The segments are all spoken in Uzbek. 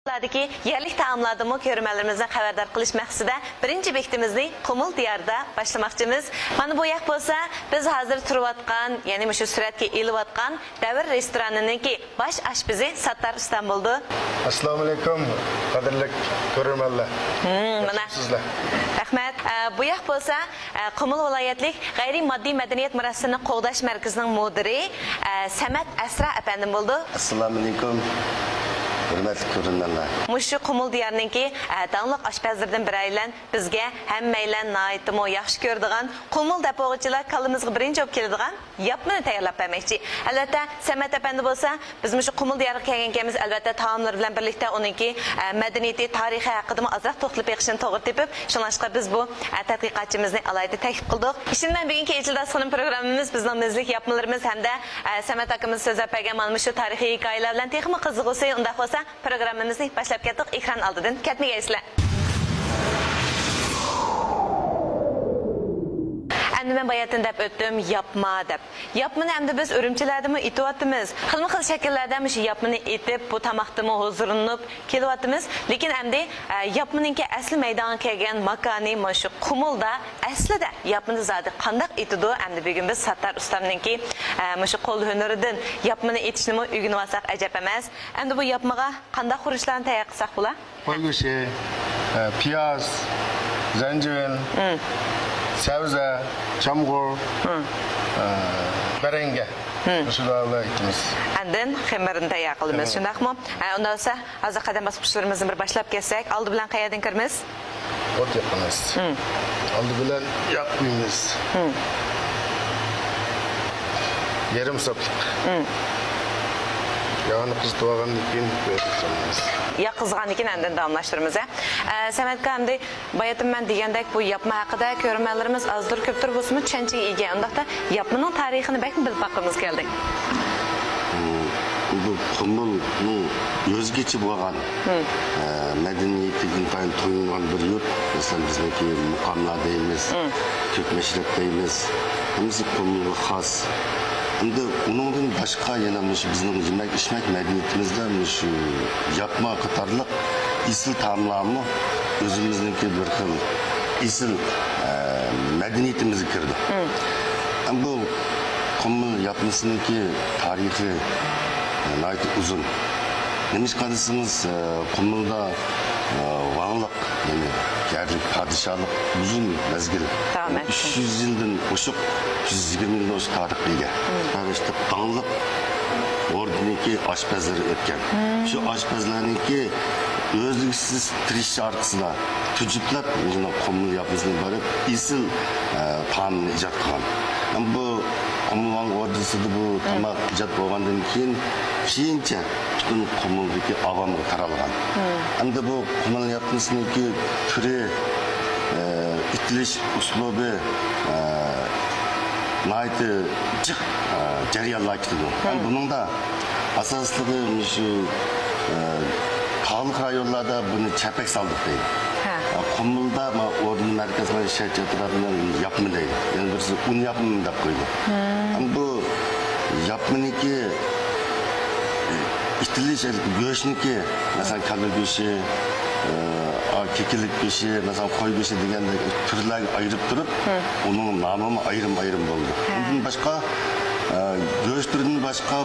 Lardaki yerlik taamladımı körümələrimizdən xəbərdar qilish məqsədə birinci bektimizni Qumul diyarda başlamakçımız. Mana bu yak bolsa biz hazır turvatqan, yani şu süratki ilvatqan Davr restoranınınki baş aşpizi Sattar İstanbul'du. Assalamu alaikum, qadrli körürmənlər. Mana. Rahmet. Bu yak bolsa Qumul vilayetlik gayri maddi medeniyet mirasını qoğdaş mərkəzinin müdiri Samet Asra efendim buldu. Assalamu alaikum. Hürmetli görünenler. Muşu Qumul diyarınınki dağınlıq aşpazlardan bir aylan bizge hemmeylen naitimi o yaxşı gördüğün Qumul depoğucular kalımızı birinci op keldiğin yapmını tayarlap vermekçi. Elbette Samet efendi bolsa biz muşu Qumul diyarı kelgenkemiz elbette taamlar bilen birlikte onunki medeniyeti, tarihi hakkıdımı azraq toxlub ekşini toğır tepip şunlaşqa biz bu tədqiqatçımızı alayda təklif qıldıq. İşindən bugünkü İlçildasının programımız bizden mizlik yapmalarımız hem de Samet hakkımız sözə pəgəm almış tarihi hikayeler bilen texmi qızıqısı undaq olsa programımızı başlap ketdik. Ekran aldıdan ketmeye isle. Endi ben bayatın dep öttüm, yapma dep. Yapmını hem de biz örümçilerdimi itivatımız. Xilmi xil şekillerden şu yapmını itip, bu tamaktımı huzurlanıp kelivatımız. Lekin hem de yapmınınki asli meydana kelgen makani, şu Qumulda asli de yapmını zadı qandaq itidu. Hem de bugün biz Sattar ustamınınki şu kol hünürüdün yapmını itişini ügünü vasak acep emez. Hem de bu yapmağa qandaq xuruşlarını tayak qısak bula? Koygushi, piyaz, zencefil, sebze, çamur, berenge. Şularla ikimiz. Andın xemirini tayak qılımız. Şundaq mı? Ondan sonra azı qadam basqıçlarımızın bir başlap kelsek, aldı bilen qayadın kirmiz? Ot yapımız. Aldı bilen yapmayımız. Yarım saplık. Yani kız doğağın ikin vereceğimiz. Ya kızğan ikin əndən damlaşdırmız. Samet Qamdi, bayatım mən deyəndək bu yapma haqqında görmələrimiz azdır, köptür bolsunmu çənçiyə ega. Ondaqda yapmanın tarixini bəlkə bilib baxmamız gəldi. Bu Qumul'un özgeçi bo'lgan medeniyeti intayin toyungan bir yurt. Mesela bizdeki mukamla deyimiz, Türkmeşrek deyimiz. Hemisi Qumul'a xas. Şimdi onundan başka yana bizim yemek içmek medeniyetimizde şu yapma katarlık isil tamamı özümüzdeki bir xil isil medeniyetimizi kirdi. Ama bu Qumul yapmasındaki tarihi gayet uzun. Demiş kardeşimiz Qumul'da varlık yani gerçek padişahlık uzun mezgil. 300 yıldan koşup 120 yıldan koşup tarihliğe. Yani işte dağılıp oradaki aşpazları ötken. Şu aşpazlarınki özlüksüz triş şarkısına tücütlep Qumul yapmasını barıp isil tamamını icat kılan. Yani bu Qumul'un ordusu da bu tamak icat boğandan keyince bütün Qumul'daki avamı taralgan. Hem de bu Qumul yapmasındaki türü itiliş uslubu naiti cık jariyonlar gidiyor. Bunun da asaslığı şu dağlık rayonlarda bunu çepek saldık değil. Qumul'da ordunun merkezine işaret yatıranlar yapımı değil. Yani birisi un yapımını da koydu. Ama bu yapımınki itiliş göğüşünki mesela kalı göğüşü, kekilik göğüşü, mesela koy göğüşü degende türler ayırıp durup onun namı ayrım oldu. Bunun başka göğüş türünün başka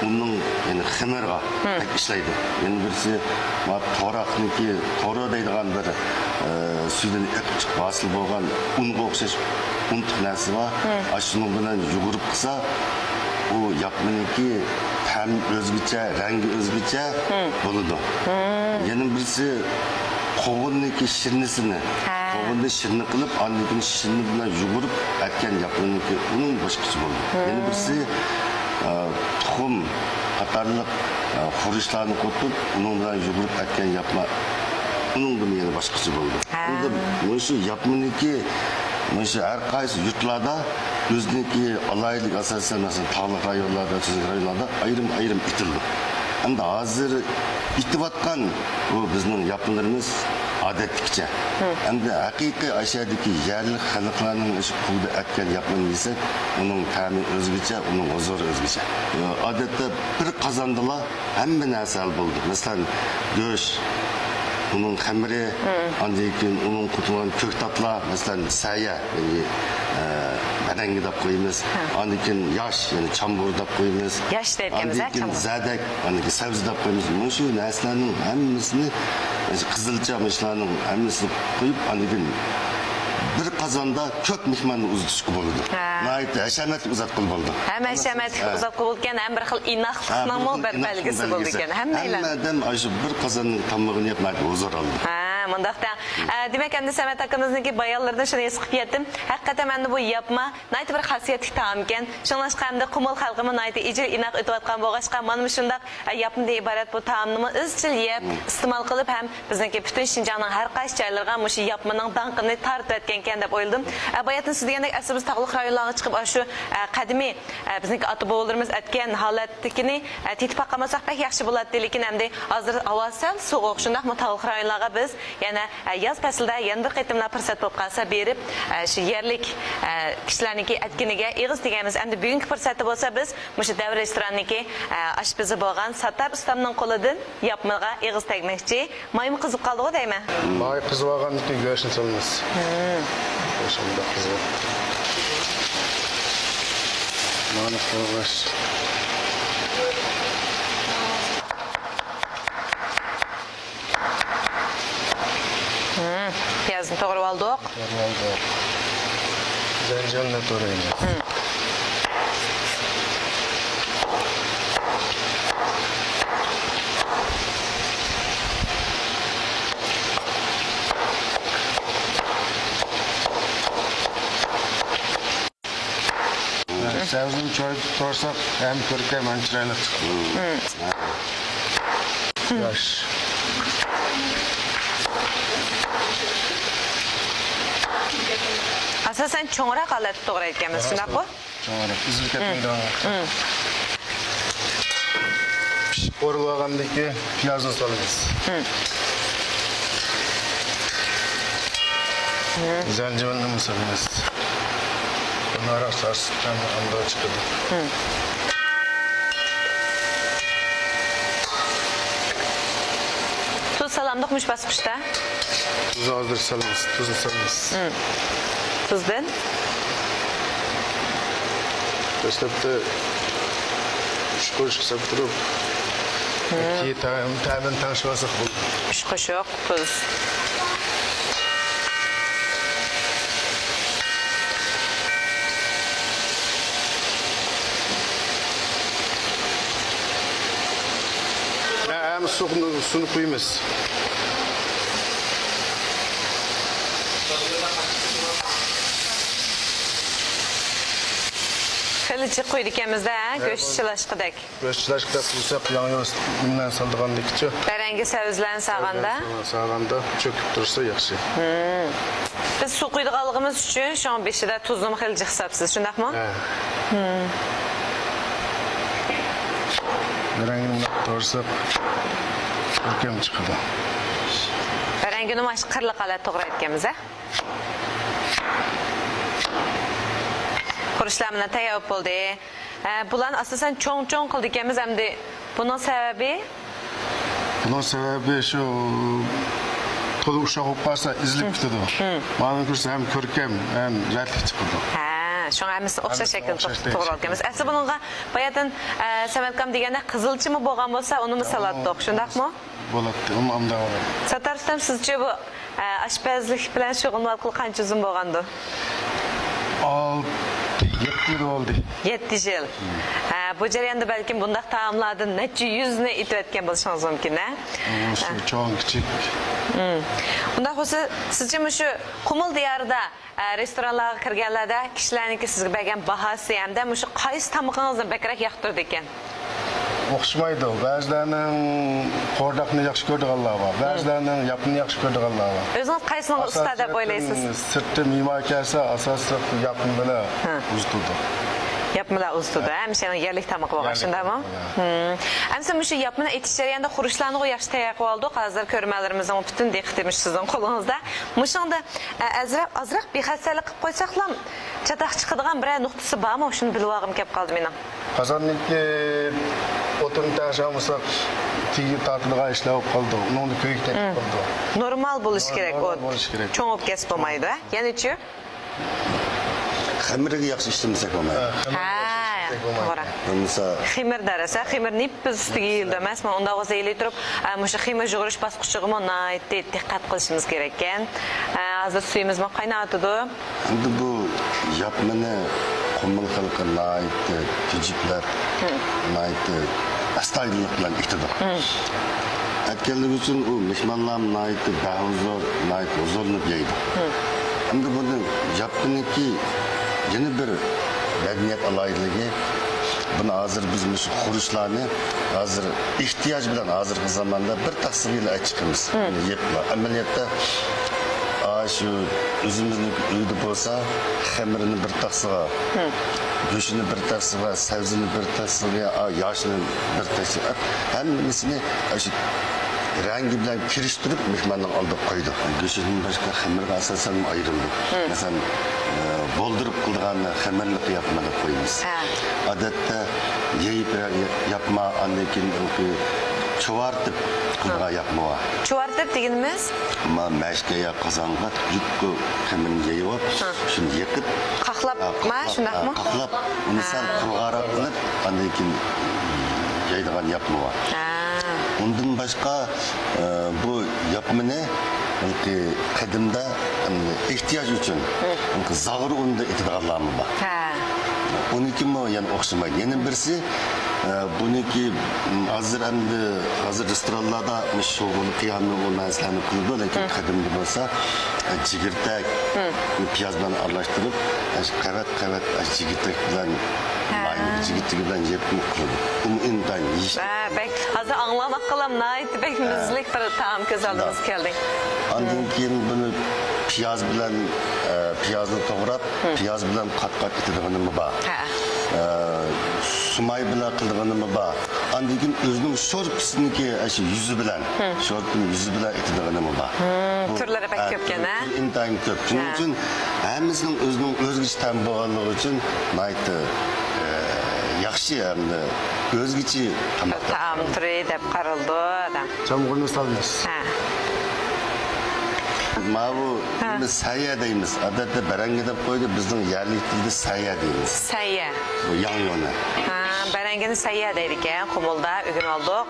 onun yani xemerga işleydi. Yani birisi torakniki toro deydigan bir suydan öpüp çıkıp basıl bolgan unga okşaş un tühnesi var. Aşının bilen yugurup kısa o yapmanınki hem özgüçe, rengi özgüçe buludu. Yani birisi kovunniki şirnisini, kovunni şirini kılıp annekin şirini bilen yugurup etken yapmanınki onun başkası buldu. Yani birisi tohum, katarlık huruşlarını kotup onun bilen yugurup etken yapma onun bunun yani başkası buldu. Bu şu yapmanınki her kaysı yurtlarda özündeki alaylık asasen mesela tağlık rayonlarda, tüzük rayonlarda ayrım itildi. Hem de hazır itibatkan bu bizim yapılarımız adetlikçe. Hem de hakiki aşağıdaki yerli halklarının şu kulda etken yapmanı ise onun tami özgüce, onun huzuru özgüce. Adette bir kazandılar hem bir nesel buldu. Mesela döş, onun hamri, andaki onun kutulan kök tatla, mesela saya, bedengi de koyumuz, andaki yaş, yani çambur da koyumuz. Yaş dediğimiz andaki zadek, andaki sebze de koyumuz. Şu neslerin hemmisini, kızılca mışlarının hemmisini koyup, andaki bir kazanda kök mihmanı uzatışkı buldu. Nayet haşamet uzatkıl buldu. Hem haşamet uzatkıl bulken hem bir xil inaqlıqның bir belgisi buldu ekan. Hemmeydem aşı bir kazanın tamlığını yapmaydı, huzur aldı. Mındaqda. Demek endi Samet hakkımızdaki bayallardan şunu esqib yetdim. Haqiqatan endi bu yapma nayt bir xasiyetli taam ekan. Şunlaşqa endi Qumul xalqımı nayt ijil inaq ötüvatqan bolğaçqa mana şundaq yapımda ibarat bu taamni izchil yeb, iste'mol qilib ham bizniki bütün Şinjanның har qaysi joylariga mush yapmaning danqini tartib etgan ekan deb o'yladim. Bayatın siz degandek asrimiz tog'liq rayonlarga chiqib shu qadimiy bizniki ota bobolarimiz aytgan holatdagini tetib qamasak pek yaxshi bo'ladi, lekin endi hozir avasal so'g'uq shundaq tog'liq rayonlarga biz yana yaz faslida yana bir qitimlar fursat bo'lib qolsa berib shu yerlik kishilarniki aytganiga ig'iz deganmiz. Endi bugungi fursati bo'lsa biz shu davr restoranniki oshpazi bo'lgan Sattar ustamning qo'lidan yapmaga ig'iz tegmoqchi. Maymi qizib qoldi-ku deyman. May qizib olgandan go'shtni solamiz. Go'shtni qizib. Mana qo'ygash. Piyazni to'g'rab oldik. Zanjabilni to'raymiz. Savuzning choy torsak ham ko'rkam ham chiroyli chiqadi. Yosh. Asasan cho'ngroq holatda to'g'rayotganmiz, shundaqmi? Cho'ngroq, uzilib ketmaydigan. Pishib qo'rilib olgandan keyin piyozni solamiz. Zanjabilni solamiz. Bunlara sarsıttan anda çıkıldı. Tuz salamdıqmış basqışda. Tuzu hazır salımız, tuzu salımız. Tuzdan? Başlapta 3 qo'shiq qilib turib, keyin ta'min tanishib olsak bo'ladi. 3 qo'shiq tuz. Sunu koyumuz. Kılıcı koyduk elimizde, göççülaşkıdak. Göççülaşkıdak bulsak, yanıyoruz. Bundan saldıqandakça. Berengi sevizlerini sağanda. Sağanda çöküp dursa yaxşı. Biz su koyduğalığımız için şu an beşide tuzlu kılıcı hesapsız, şundak mı? Berengini doğrusak, ülkem çıkıdı. Berengini maş kırlık alet doğru etkemize. Kuruşlarımına tayap oldu. Bulan asasen çoğun kıldıkemiz hem de bunun sebebi? Bunun sebebi şu tolu uşaq olub qalsa izlib gitdi. Bana görsə hem körkem hem rətlik çıxırdı. Şoň ämisi oxşar şekilde to'g'ri olganmiz. Asli bunga bayatdan Samarqand deganda qizilchimi bo'lgan bo'lsa, uni mi salatdik, shundaqmi? Bo'ladi, uni amda bo'ladi. Sattar ustam, sizcha bu oshpazlik bilan shug'ullanib qancha uzun bo'lgandi? 7 yil oldu. 7 yil. Bu jarayonda balkim bundaq taomlardan necha yuzni itib etgan bo'lishingiz mumkin, a? Shu cho'ng kichik. Unda bo'lsa, sizcha shu Qumul diyorida restoranlarga kirganlarda kishilarniki sizga bergan bahasi hamda shu qaysi tamoqingizni bakrak yoqtirdi ekan? O'xshamaydi. Ba'zilarning qo'rdaqni yaxshi ko'rdiganlar bor, ba'zilarning yapni yaxshi ko'rdiganlar bor. O'zingiz qaysini usta deb o'ylaysiz? Sirtda me'mor kelsa, asosiy yapni bilan uzatdi. Yapmalar ustuda. Hem senin yerlik tamak var şimdi ama. Hem sen şu yapmana etiş jarayonida xurishlarni o yaxshi tayyor qilib oldik. Hozir ko'rmalarimizning butun diqqatimiz sizning qo'lingizda. Mushunda azroq bexassalik qilib qo'ysaqlam, chataq chiqadigan bir nuqtasi bormi? Shuni bilib olgim kelib qoldi mening. Qozonlikka o'tin tashamisak tigi tortilgan ishlar bo'lib qoldi. Uni ko'yikda qoldi. Normal bo'lish kerak o. Cho'ngib kesib bo'lmaydi, yana-chi? Xamirga yaxshi ishlamasak bo'lmaydi. To'g'ri. Misol Ximir darasa, ximirni biz ustiga yildi emasmi? Unda o'zayli turib, o'sha ximir yug'irish bosqichiga diqqat qilishimiz kerak ekan. Hozir suyimizni qaynatadi. endi bu yapmani qumil xalqi tujiblar astoydillik bilan aytadi. Aytganlik uchun u mehmonlar huzurlanib yeydi. Endi buni yapmaniki yana bir madaniyat alayidligi. Buni hozir biz shu xurishlarni hozir ehtiyoj bilan hozirgi zamonda bir taqsimga chiqamiz. Yeplar. Amaliyotda şu özümüzün uydu bolsa, xamirini bir taqsiga, go'shtini bir taqsiga, sabzini bir taqsiga, yoshini bir taqsiga, hammasini shu rangi bilan kirishtirib mehmonning oldiga qo'ydi. Go'shtning boshqa xamirga asosan ayrildi. Masalan, bo'ldirib qilganni xamirli yapmada qo'yamiz. Odatda yeyib yapma andan keyin çoğartıp qilgan yapma var. Çoğartıp deganimiz? Mashkaga qozonga yukku xamirni yeyib, shuni yiqib, qaqlabmi, shundaqmi? Qaqlab, uni sal qilg'arab qilib, andan keyin yeydigan yapma var. Undan boshqa bu yapmani qadimda ehtiyoj uchun zag'ir unda etadiganlarmi bor. Uniki mi yani o'xshamaydi. Yana birisi buniki hozir restoranlarda sho'g'ul qiyamni bo'lmaslarni qiladi, lekin qadimda bo'lsa chigirtak, piyoz bilan aralashtirib, qavat chigirtak bilan chigirtak bilan yeb qiladi. Uni intan yeyish. Bek, hozir anglamak qilam, bek muzlik bir taom ko'z oldimizga keldi. Ondan keyin buni piyozni to'g'rab, piyoz bilan qat-qat etadiganimi bor. Sumay bilan qilganimi bor. Ondan keyin o'zining sho'rpisiniki shu yuzi bilan, sho'rpining yuzi bilan etadiganimi bor. Turlari pek ko'pkan, ha? Intayin ko'p. Shuning uchun hammasining o'zining o'zgacha ta'm bo'lganligi uchun yaxshi hamda o'zgacha taom turi deb qaraldi adam. Chamg'urni solamiz. Bu biz sayya deymiz. Odatda barangi deb qo'ydi, bizning yerli tilda sayya deymiz. Sayya. Bu yong'oni. Barangini sayya deydi ekan, Qumulda o'g'in oldik.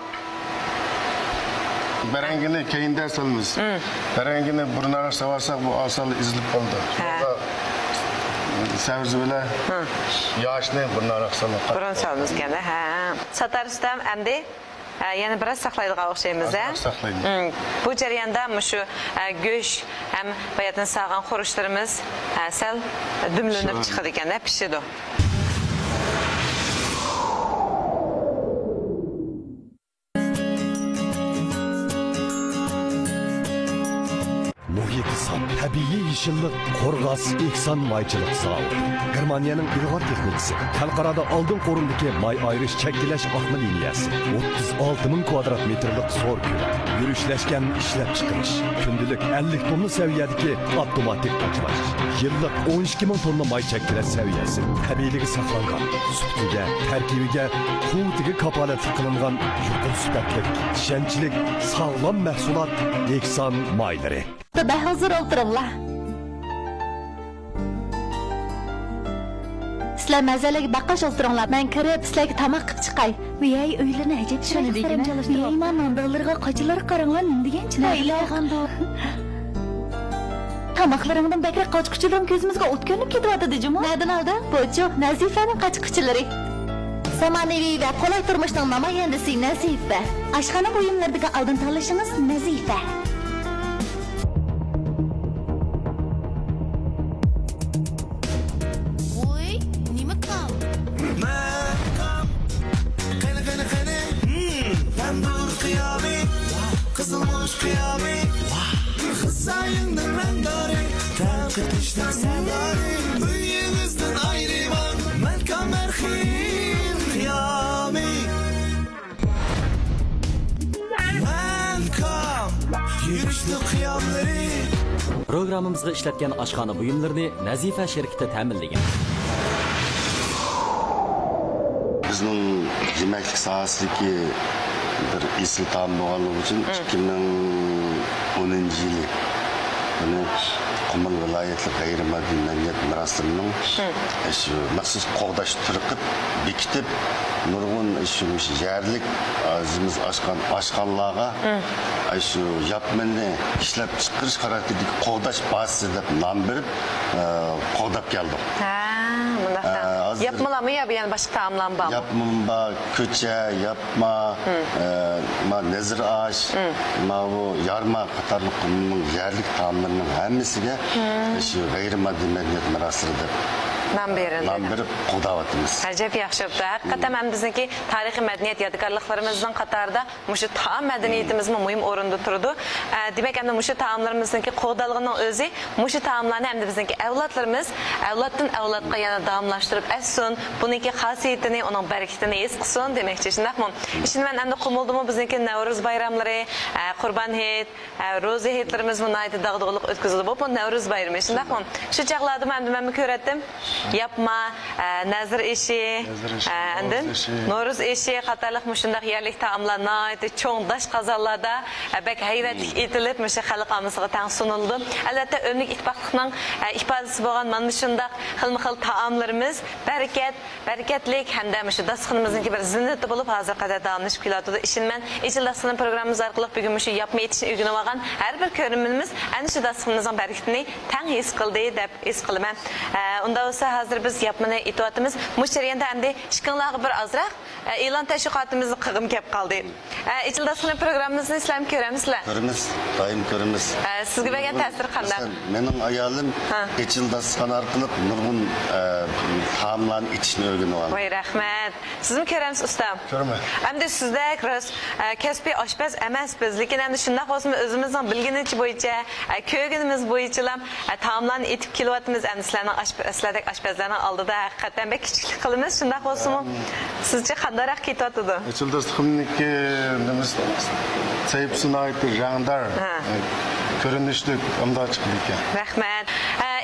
Barangini keyinda solamiz. Barangini burnaga savarsak bu asal izilib qoldi. Sabzi bilan yoshni burnaga solamiz. Burun solamiz ekan, ha. Sataristam endi yana biroz saqlaydigan o'xshaymiz, ha? Saqlaymiz. Bu jarayonda shu go'sht ham bayatdan sog'an xurishlarimiz sal dumlanib chiqadi ekan-da, pishadi. Muhiti saf, tabiiy yeşillik, Qorg'as Eksan maychilik zavodi. Germaniyaning ilg'or texnikasi, xalqarada oldin o'rindagi may ayrish chekkilash oqma liniyasi, 36 000 kvadrat metrlik zo'r ko'lam, yurishlangan ishlab chiqarish, kundilik 50 tonna saviyadagi avtomatik qo'chilash, yillik 12 000 tonna may chekkilash saviyasi, tabiiyligi saqlangan, sutiga, tarkibiga, quvvatiga kapolatli qilingan yuqori sifatli, ishonchli, sog'lom mahsulot Eksan maylari. Ben hazır oturumlar. Sizler mazalik bakış oturumlar. Ben kirib sizlerge tamak qilib chiqay. Viyay öylene acep şunu degine. Viyay manandallarga qachilar qaranglar deganchilar. O'ylaganda. Tamaklarımdan bekrak qochqichilarim ko'zimizga o't ko'rinib ketyapti juma. Nereden aldın? Bo'cho, Nazifaning qochqichilari. Zamonaviy va qulay turmushning namoyandasi Nazifa. Oshxona buyumlaridagi oldin tanlashingiz Nazifa. Kışlar sen dari, büyüğünüzden ayrı var. Melkan merhaba. Yürüşlü kıyamları Programımızga ishlatgan oshxona buyumlarini Nazifa şirkati ta'minlagan. Bizning yemeklik sahasındaki bir esil taam bo'lganligi uchun 2010 yili buni Qumul viloyatli g'ayrimaddiy madaniyat meroslarning shu maxsus qo'g'dash turi qilib bekitib nurg'un shu yerlik o'zimiz ochgan oshxonalarga shu yapmanni ishlab chiqarish xarakteridagi qo'g'dash bazasi deb nom berib qo'g'dab keldik. Yapmalar mı ya yani başka tamamlanma mı? Yapma, köçe, yapma, nezir aş, bu yarma katarlık kumunun yerlik tamamlarının hemisiga şu gayrimaddi medeniyet mirasıdır. Nam berib qo'davatimiz. Acayip yaxshi bo'ldi. Haqiqatan men bizniki tarixiy madaniyat yodgorliklarimizning qatorida mushu taom madaniyatimizni muhim o'rinda turdi. Demak, endi mushu taomlarimizniki qo'dalg'ining o'zi mushu taomlarni endi bizniki avlodlarimiz avloddan avlodga yana davomlashtirib assun, buniki xosiyatini, uning barakatini his qilsin demoqchi. Shundaqmi? Shin men endi qumuldimi bizniki Navruz bayramlari, Qurban hayit, Ro'za hayitlarimiz bunayda dag'dug'liq o'tkazilib, bu Navruz bayrami. Shundaqmi? Shu chaqlarda men ko'ratdim. Yapma, nazır eşi, Noruz eşi, qatarlıq müşündaq yerlik taamlarına, çoğun daş qazallarda bək heyvetlik etilib, müşü xalqamızға tan sunuldu. Əlbəttə, Ömrük İttifaqlığının ifadəsi bolğan müşündaq xilmi-xil taamlarımız bərəkətlik, həm də müşü dasxınımızınki bir zinnətli olub, hazır qədər davamlaşıb kilatıdır. İşin mən İcil Dasxının programımız arqılıq bugün müşü yapma yetişini ügünü olğan hər bir körümümüz ən şu dasxınımızın bərəkətini tən his qıldı, dəb his qılımən. Onda olsa hazır biz yapmani itoatimiz müşteriyende endi şıkınlığı bir azraq e'lon təşviqatımızı qığım kep qaldı. İcil Dasxının programımızı islam görəmizlər? Görəmiz, daim görəmiz. Sizga bergan ta'sir qanday? Mening ayolim İcil Dasxan orqali nurg'un taomlarni ichishni o'rganib oldi. Voy rahmat. Sizni ko'ramiz ustam. Ko'raman. Endi sizda kasbiy oshpaz emassiz, lekin endi shunday bo'lsin o'zimizning bilginicha bo'yicha, ko'rganimiz bo'yicha taomlarni etib kelyapmiz. Endi sizlarning oshpazlarning oldida haqiqatan bek kichiklik qilamiz. Shunday bo'lsinmi? Sizcha qandayroq ketyapti? Çıldırstıkımdaki sayıp sunaytı jandar görünüşlük amda çıktı ki. Rahmat.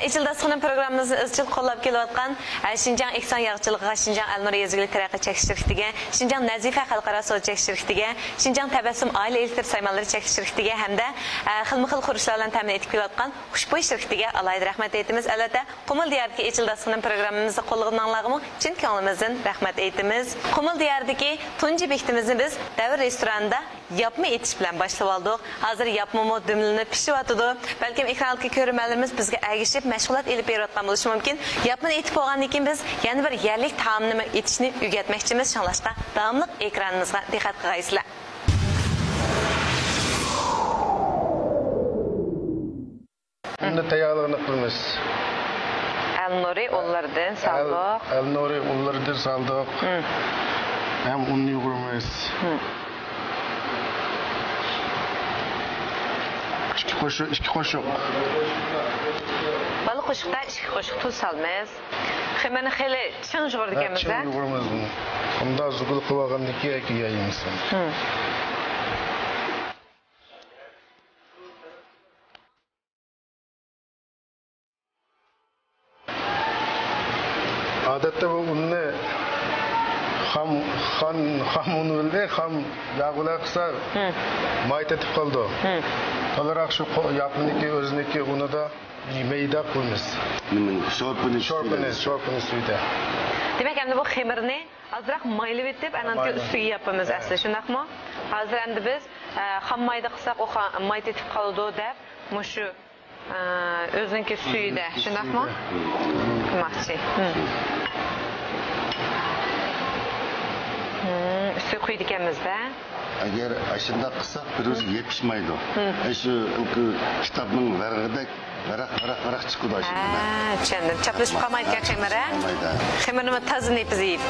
İcil Dasxının programımızı izchil qo'llab kelayotgan Şinjan Ekson yog'chiligi, Şinjan Al-Nur Ezgilik taraqqiy chekish shirkatiga, Şinjan Nazifa xalqaro savdo chekish shirkatiga, Şinjan Tabassum oila elektr saymanlari chekish shirkatiga hamda xilma-xil qurilishlarni ta'min etib kelayotgan Xushbo'y shirkatiga alayhi rahmat aytamiz. Albatta, Qumul diyardagi İcil Dasxının programmamizni qo'llag'anlarga chin ko'nglimizdan rahmat aytamiz. Qumul diyardagi tunji bektimizni biz davr restoranida yapma etish bilan boshlab oldik. Hozir yapmamo dumlinib pishyapti. Balkim ekranga ko'rmalarimiz bizga agishib mashg'ulot elib berayotgan bo'lishi mumkin. Yapmani etib qo'ygandan keyin biz yana bir yerlik taomni etishni o'rgatmoqchimiz. Shunlashqa davomli ekranimizga diqqat qilgaysizlar. Şimdi tayyorligini qilamiz. Al-Nuri onlardan saldık. Al-Nuri onlardan saldık. Hem unni yoğurmayız. İki koşuk. Balık qo'shiqda 2 qo'shiq tuz salmaymiz. Xemani xeli ching yo'g'irdik emas-da. Ching yo'g'iramiz buni. Bunda zugul qilib olgandan keyin yeymiz. Odatda bu unni ham uni bildi, ham yağlar qilsa maytatib qoldi. To'laroq shu yapniki o'ziniki uni da mayda qilamiz. Sho'rpini suyda. Demak, endi bu xemirni azroq maylab etib, ananki ustiga yapamiz asli, shundaqmi? Hozir endi biz ham mayda qilsak, u maytatib qoldi deb, mushu o'ziniki suyida, shundaqmi? Qilmoqchi. Üstü qo'ydik ekanmiz-da. Agar ashunda qilsak, bir o'zi yetishmaydi. Shu kitobning varag'ida varaq chiqadi ashunda. Tushundim. Chaplashib qolmaydi ekan xemir, a? Xemirni tozini biz yeyib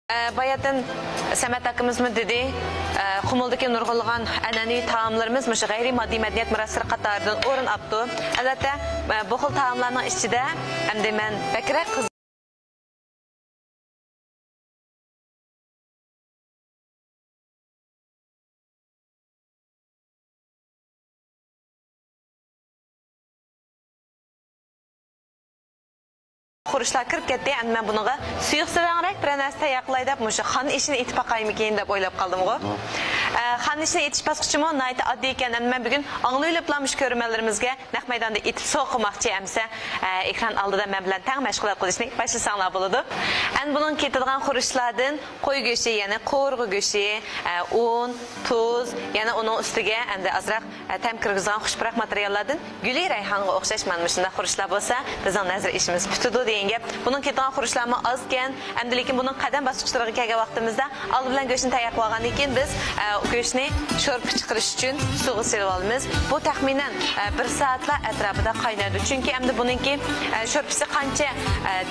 Bayatın Samet akımız mı dedi, Qumuldaki nurg'ulg'an an'anaviy taomlarimiz mushu g'ayriy moddiy madaniyat meroslari qatoridan o'rin oldi. Albatta, bu xil taomlarning ichida hamda men bakrak Xurishlar kirib ketdi. Endi men buniga suyuqsiranroq bir narsa tayyorlay deb, mushu xon ishini etib baqaymikin deb o'ylab qoldim-ku. Xon ishini etish bosqichimi nihoyat oddiy ekan. Endi men bugun anglayoliblarmish ko'rmallarimizga naq maydonda etib so'qimoqchi emsa, ekran oldida men bilan tang mashg'ulot qilishni boshlasanlar bo'ladi. Endi buning ketadigan xurishlardan qo'y go'shti, ya'ni qo'rg'i go'shti, un, tuz, yana uning ustiga endi azroq tam kirgizgan xushpurak materiallardan guli rayhonga o'xshash mana shunday xurishlar bo'lsa, bizning nazar ishimiz bitadi degan gap. Buning ketadigan xurishlarmi oz ekan, endi lekin buning qadam bosqichlariga kelgan vaqtimizda old bilan go'shtni tayyor qilgandan keyin biz go'shtni sho'rpa chiqarish uchun suvga solib olamiz. Bu taxminan 1 soatlar atrofida qaynaydi. Chunki endi buningki sho'rpasi qancha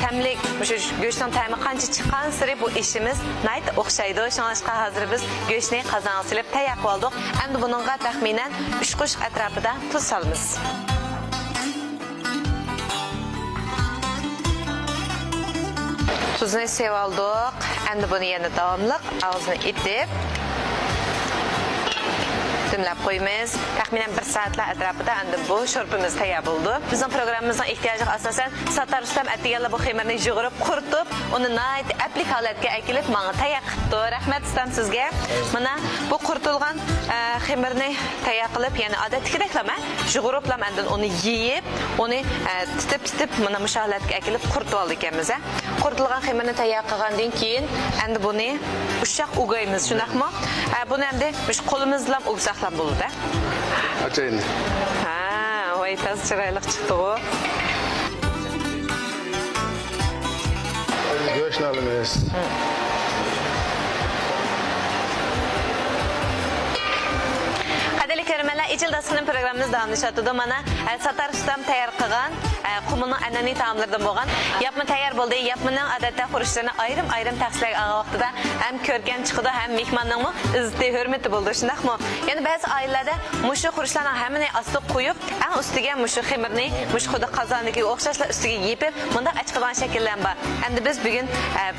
tamlik, o'sha go'shtning ta'mi qancha chiqqan sari bu ishimiz nihoyat o'xshaydi. Shuningdek hozir biz go'shtni qozonga solib tayyor qilib oldik. Endi buningga taxminan 3 qo'shiq atrofida tuz solamiz. Tuzni sevib oldik. Endi buni yana davomli og'zini itib dimlab qo'yamiz. Taxminan 1 soatlar atrofida endi bu sho'rpamiz tayyor bo'ldi. Bizning programmamizning ehtiyojiga asosan Sattar Rustam atdiganlar bu xamirni yig'irib, quritib, uni nihoyat aplik holatga kelib menga tayyor qildi. Rahmat Rustam sizga. Mana bu quritilgan xamirni tayyor qilib, ya'ni odatdagideklar yig'iriblar, endi uni yeyib, uni titib mana bu holatga kelib quritib oldik ekanmiz. Quritilgan xamirni tayyor qilgandan keyin endi buni ushoq ugaymiz, shundaqmi? Buni endi biz qo'limiz bilan ugsak bo'ldi. Açayın. Ha, voy tez chiroyli chiqdi-ku. Go'shtni olamiz. Qadrli ko'ruvchilar, Echildasning programmamiz davom etishyapti. Mana Sattar Rustam tayyor qilgan Qumulning an'anaviy taomlaridan bo'lgan yapma tayyor bo'ldi. Yapmaning odatda xurishlarini ayrim taqsimlagan vaqtida ham ko'rgan chiqdi, ham mehmonning izzati hurmati bo'ldi, shundaqmi? Ya'ni ba'zi oilalarda mushu xurishlarning hammani ostiga qo'yib, ang ustiga mushu xamirni, mushu xuddi qozondagi o'xshashlar ustiga yepib, bunda ochqigan shakllar bor. Endi biz bugun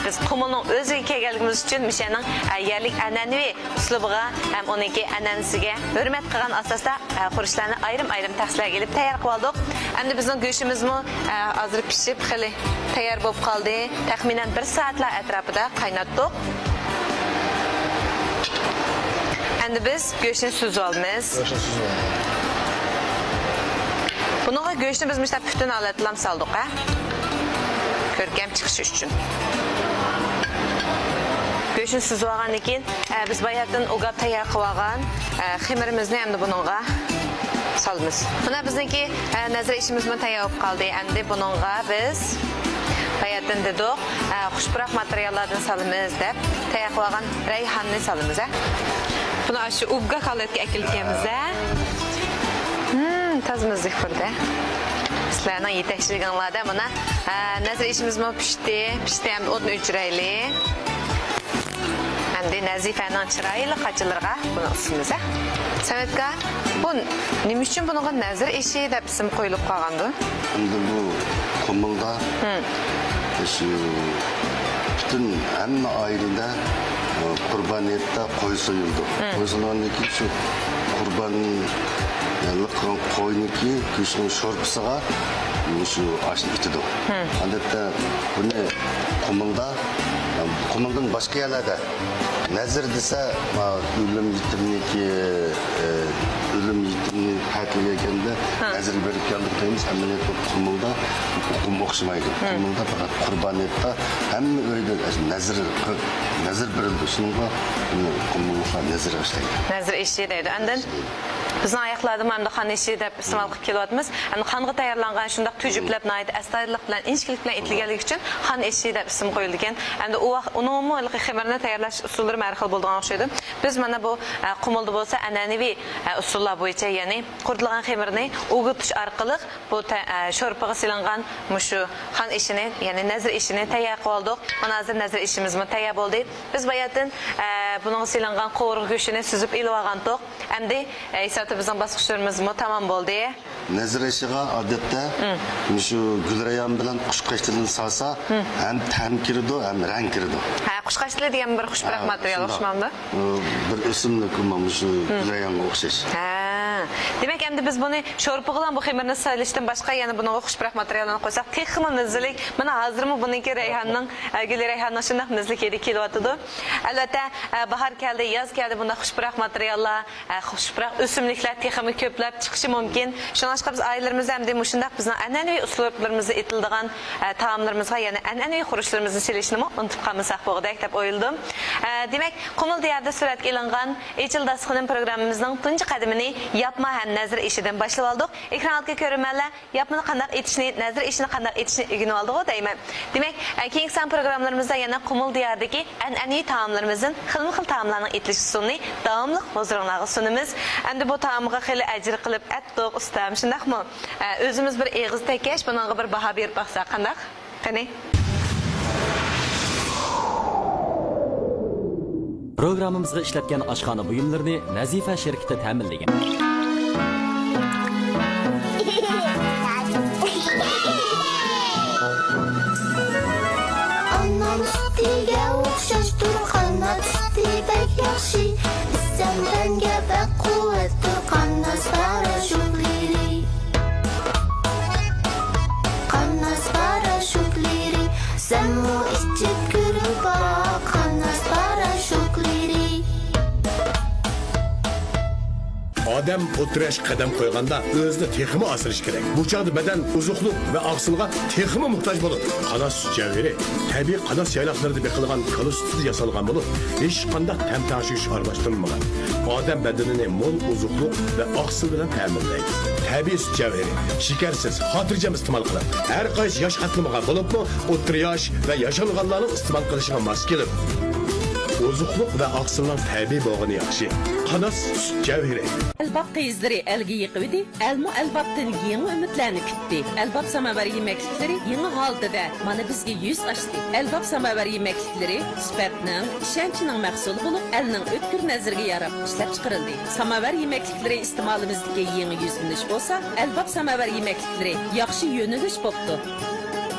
biz Qumulning o'ziga kelganligimiz uchun mishaning yerlik an'anaviy uslubiga ham uningki an'anasiga hurmat qilgan asosda xurishlarni ayrim taqsimlarga olib tayyor qilib oldik. Endi bizning go'shtimiz hozir pishib, xili tayyor bo'lib qoldi. Taxminan 1 soatlar atrofida qaynatdik. Endi biz go'shtni suzib olamiz. Bunga go'shtni biz misal butun holatlam soldik, ko'rkam chiqishi uchun. Go'shtni suzib olgandan keyin biz bayatdan o'gab tayyor qilib olgan xamirimizni endi bunga solamiz. Buna bizniki nazar ishimiz tayyor bo'lib qoldi. Endi bunga biz bayatdan dedik, xushpurak materiallardan solamiz deb tayyor qilgan rayhonni solamiz. Buni shu ubga holatga keltiramiz. Tazimizlik burada. Sizlarning yetakchiligingizda mana nazar ishimiz pishdi ham o'tni o'chirayli. Endi Nazifaning chiroyli qachilarga buni usimiz. Sametga bu nima uchun bunga nazar ishi deb ism qo'yilib qolgandi? Endi bu Qumulda shu bütün hamma oilada qurbaniyatda qo'y so'yildi. Qo'y so'yilgandan keyin shu qurbanlikning qo'yniki go'shtning sho'rpasiga shu oshni bitadi. Odatda buni Qumuldan boshqa yerlarda nazar desa o'lim yitimni ta'tilganda nazar berib keldik deymiz. Amaliyotda Qumulda o'xshamaydi. Qumulda faqat qurbaniyatda hamma uyda nazar berildi. Shunga Qumulga nazar boshlaydi. Nazar ishi deydi. Ondan Bizning ayaqlarda ham qan ishi deb iste'mol qilib kelyapmiz. Qonga tayyorlangan shunday tujublab, astoydalik bilan, inchkilik bilan etilganligi uchun qan ishi deb ism qo'yilgan. Endi u vaqt umumiy xamirni tayyorlash usullari har xil bo'lgan o'xshaydi. Biz mana bu qumulda bo'lsa an'anaviy usullar bo'yicha, ya'ni quritilgan xamirni o'g'itish orqali bu sho'rpaga silingan mushu qan ishini, ya'ni nazr ishini tayyor qilib oldik. Mana hozir nazr ishimizmi tayyor bo'ldi. Biz bayatdan bunga silingan qo'rg'u go'shtini suzib ilib olgandik. Endi esa bizning bosqichlarimiz tamam bo'ldi. Nazr ishiga odatda shu gulrayon bilan qushqachlarni solsa ham ta'm kiradi, ham rang kiradi. Ha, qushqachlar degan bir xushpurak material o'xshamamda. Bir o'simlik shu gulrayonga o'xshash. Ha. Demak, endi biz buni sho'rpa bilan bu xamirni solishdan boshqa yana buni xushpurak materialini qo'ysak, texmi mizlik. Mana hozirmi buniki rayhanning, gul rayhanning shunday mizlik edi kelyapti. Albatta, bahor keldi, yoz keldi, bunda xushpurak materiallar, xushpurak o'simliklar texmi ko'plab chiqishi mumkin. Shuningdek biz oylarimizda ham shunday bizning an'anaviy uslublarimizda etiladigan taomlarimizga, ya'ni an'anaviy xurishlarimizni silishni unutib qolmasak bo'g'dak deb o'yladim. Demak, Qumul diyorida suratga ilingan Echil dasturxonim programmamizning tunji qadamini yapma ham nazr ishidan boshlab oldik. Ekran ortida ko'rmanlar, yapmani qanday etishni, nazr ishini qanday etishni o'rganib oldik deyman. Demak, keyingi san programmalarimizda yana Qumul diyoridagi an'anaviy taomlarimizning xilma-xil taomlarning etilish usulini davomli huzuringizga sunamiz. Endi bu taomga xili ajr qilib atdiq ustam, shundaqmi? O'zimiz bir eg'iz takash, bunga bir baho berib baqsak qanday? Qani? Programmamizga ishlatgan oshxona buyumlarini Nazifa shirkati ta'minlagan. Anam ustiga o'xshash turqanlar ustibak yaxshi. Issamdanga baquvvat turqanlar parashutlari. Qannas parashutlari. Sammu ichib ko'rib baq, qannas parashutlari. Odam o'tirash qadam qo'yganda o'zini texmi asrish kerak. Bu chog'da badan uzuqlik va oqsilga texmi muhtoj bo'ladi. Qanos javhari tabiiy qanos yayloqlarida beqilgan kalos sutida yasalgan bo'lib, hech qanday tamtashish aralashtirilmagan. Odam badanini mo'l uzuqlik va oqsil bilan ta'minlaydi. Tabiiy sut javhari shikarsiz, xotirjam iste'mol qiladi. Har qaysi yosh qatlamagan bo'libmi, o'tir yosh va yashalganlarning iste'mol qilishiga mos keladi. Ozuqluq va oqsillar tabiiy bo'lgani yaxshi. Qanos sut javhari. Elbap tezleri elgi yıqıvidi, elmo elbaptan yeni ümitlerini küttü. Elbap samavar yemeklikleri yeni halde mana bizge yüz açtı. Elbap samavar yemeklikleri süpertinin, işençinin mahsulü bulup elinin ötkür nezirge yarab işlep çıkarıldı. Samavar yemeklikleri istimalimizdeki yeni yüzünüş olsa, elbap samavar yemeklikleri yaxşı yönülüş boptu.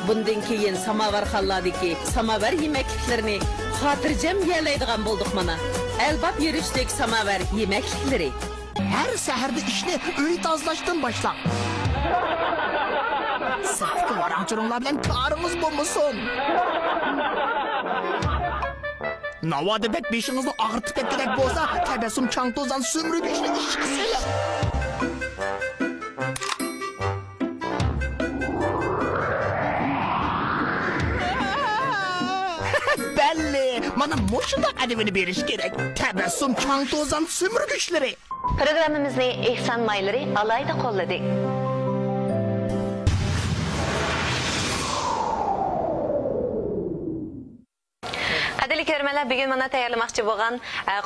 Bundan keyin samavar xalladaki samavar yemekliklerini xotirjam yelaydigan bo'ldik mana. Elbap yürüşteki samavar yemeklikleri. Her seherde işini öğü tazlaştın başla. Sahte varançırınlar bilen karımız bulmuşsun. Navada bek beşinizni ağırtıp ettirek bolsa, tebessüm çang tozdan sümrük işini işkisiyle. Belli, bana moşunda adımını beriş gerek. Tebessüm çang tozdan sümrük işleri. Programımızı İhsan Mayları alayda qo'lladik. Qadrli ko'rmanlar, bugun mana tayyorlamoqchi bo'lgan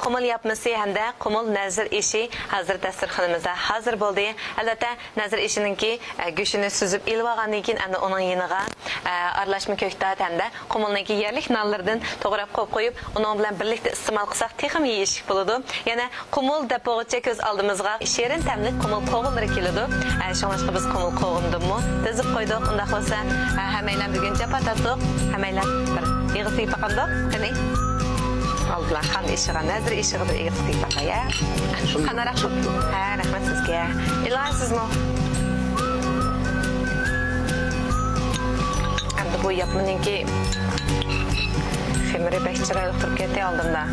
qumul yapmasi hamda qumul nazr ishi hozir dasturxonimizda hazır bo'ldi. Albatta, nazr ishininki go'shtini suzib ilib olgandan keyin ana uning yeniga aralashma ko'ktat hamda qumulniki yerlik nonlardan to'g'rab qo'yib, uning bilan birlikda iste'mol qilsak texim yeyishlik bo'ladi. Yana qumul depog'icha ko'z oldimizga shirin ta'mli qumul qo'g'inlari keladi. Shunga biz qumul qo'g'indimmi dizib qo'ydik. Unda bo'lsa hammalar bugun chapatatdiq, hammalar bir yig'ib paqandoq. Qani aldılar qan ishiga, nazr ishiga bir yig'ib paqaya. Qanaroq bo'ldi? Ha, rahmat sizga. Iloysizmi? Bu yapmanınki xemiri bek chiroyli turib ketdi oldimda.